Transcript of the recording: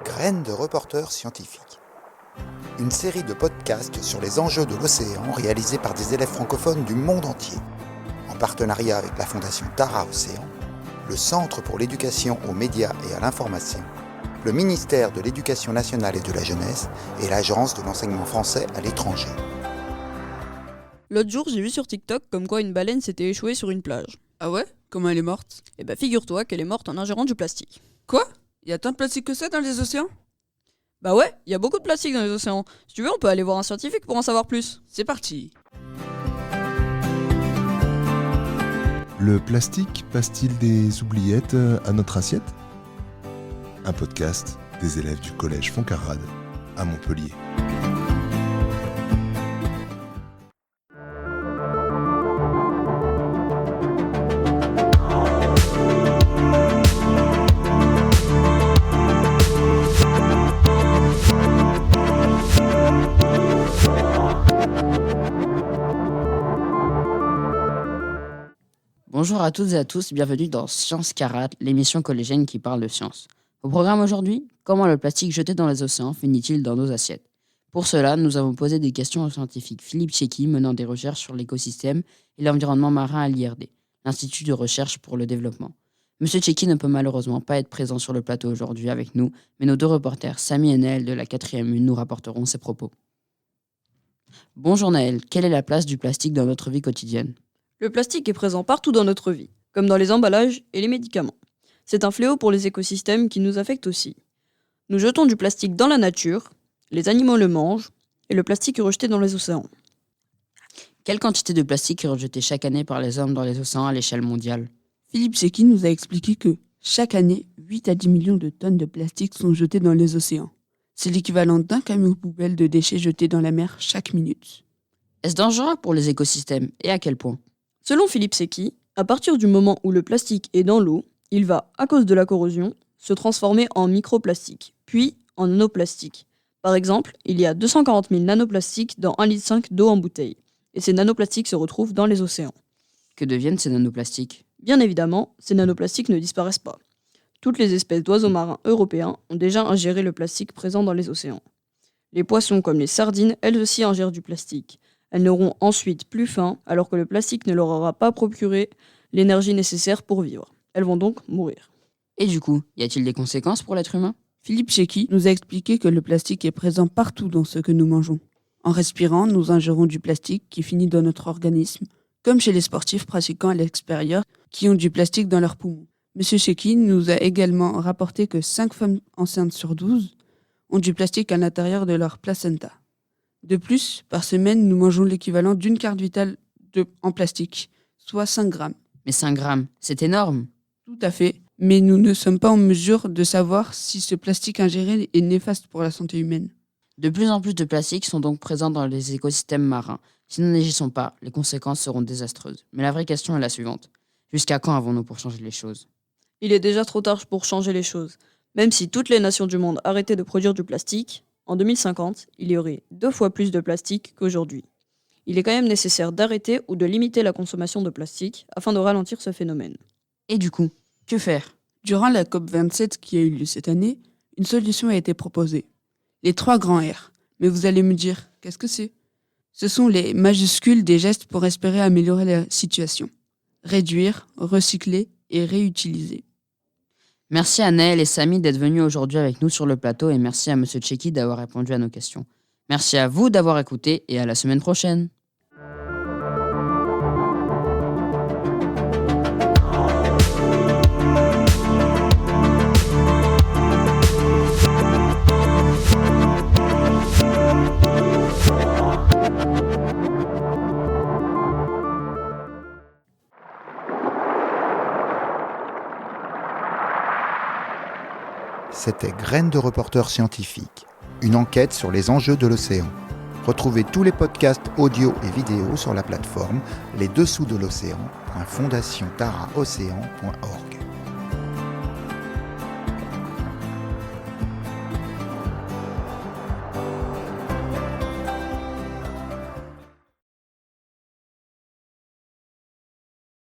Graines de reporters scientifiques. Une série de podcasts sur les enjeux de l'océan réalisés par des élèves francophones du monde entier, en partenariat avec la Fondation Tara Océan, le Centre pour l'éducation aux médias et à l'information, le ministère de l'Éducation nationale et de la jeunesse et l'Agence de l'enseignement français à l'étranger. L'autre jour, j'ai vu sur TikTok comme quoi une baleine s'était échouée sur une plage. Ah ouais? Comment elle est morte? Eh ben figure-toi qu'elle est morte en ingérant du plastique. Quoi? Y a tant de plastique que ça dans les océans? Bah ouais, il y a beaucoup de plastique dans les océans. Si tu veux, on peut aller voir un scientifique pour en savoir plus. C'est parti. Le plastique passe-t-il des oubliettes à notre assiette? Un podcast des élèves du collège Fontcarrade à Montpellier. Bonjour à toutes et à tous, bienvenue dans Science Carade, l'émission collégienne qui parle de science. Au programme aujourd'hui, comment le plastique jeté dans les océans finit-il dans nos assiettes? Pour cela, nous avons posé des questions au scientifique Philippe Tchéky menant des recherches sur l'écosystème et l'environnement marin à l'IRD, l'Institut de recherche pour le développement. Monsieur Tchéky ne peut malheureusement pas être présent sur le plateau aujourd'hui avec nous, mais nos deux reporters, Samy et Naël de la 4e une, nous rapporteront ses propos. Bonjour Naël, quelle est la place du plastique dans notre vie quotidienne? Le plastique est présent partout dans notre vie, comme dans les emballages et les médicaments. C'est un fléau pour les écosystèmes qui nous affecte aussi. Nous jetons du plastique dans la nature, les animaux le mangent, et le plastique est rejeté dans les océans. Quelle quantité de plastique est rejetée chaque année par les hommes dans les océans à l'échelle mondiale? Philippe Tchéky nous a expliqué que chaque année, 8 à 10 millions de tonnes de plastique sont jetées dans les océans. C'est l'équivalent d'un camion poubelle de déchets jetés dans la mer chaque minute. Est-ce dangereux pour les écosystèmes et à quel point? Selon Philippe Tchéky, à partir du moment où le plastique est dans l'eau, il va, à cause de la corrosion, se transformer en microplastique, puis en nanoplastique. Par exemple, il y a 240 000 nanoplastiques dans 1,5 litre d'eau en bouteille, et ces nanoplastiques se retrouvent dans les océans. Que deviennent ces nanoplastiques? Bien évidemment, ces nanoplastiques ne disparaissent pas. Toutes les espèces d'oiseaux marins européens ont déjà ingéré le plastique présent dans les océans. Les poissons comme les sardines, elles aussi ingèrent du plastique. Elles n'auront ensuite plus faim, alors que le plastique ne leur aura pas procuré l'énergie nécessaire pour vivre. Elles vont donc mourir. Et du coup, y a-t-il des conséquences pour l'être humain? Philippe Tchéky nous a expliqué que le plastique est présent partout dans ce que nous mangeons. En respirant, nous ingérons du plastique qui finit dans notre organisme, comme chez les sportifs pratiquant à l'extérieur qui ont du plastique dans leurs poumons. Monsieur Tchéky nous a également rapporté que 5 femmes enceintes sur 12 ont du plastique à l'intérieur de leur placenta. De plus, par semaine, nous mangeons l'équivalent d'une carte vitale en plastique, soit 5 grammes. Mais 5 grammes, c'est énorme. Tout à fait, mais nous ne sommes pas en mesure de savoir si ce plastique ingéré est néfaste pour la santé humaine. De plus en plus de plastiques sont donc présents dans les écosystèmes marins. Si nous n'agissons pas, les conséquences seront désastreuses. Mais la vraie question est la suivante. Jusqu'à quand avons-nous pour changer les choses? Il est déjà trop tard pour changer les choses. Même si toutes les nations du monde arrêtaient de produire du plastique, en 2050, il y aurait 2 fois plus de plastique qu'aujourd'hui. Il est quand même nécessaire d'arrêter ou de limiter la consommation de plastique afin de ralentir ce phénomène. Et du coup, que faire? Durant la COP27 qui a eu lieu cette année, une solution a été proposée. Les 3 grands R. Mais vous allez me dire, qu'est-ce que c'est? Ce sont les majuscules des gestes pour espérer améliorer la situation. Réduire, recycler et réutiliser. Merci à Naël et Samy d'être venus aujourd'hui avec nous sur le plateau et merci à Monsieur Tchéky d'avoir répondu à nos questions. Merci à vous d'avoir écouté et à la semaine prochaine. C'était Graines de reporters scientifiques, une enquête sur les enjeux de l'océan. Retrouvez tous les podcasts audio et vidéo sur la plateforme lesdessous de l'océan.fondationtaraocéan.org.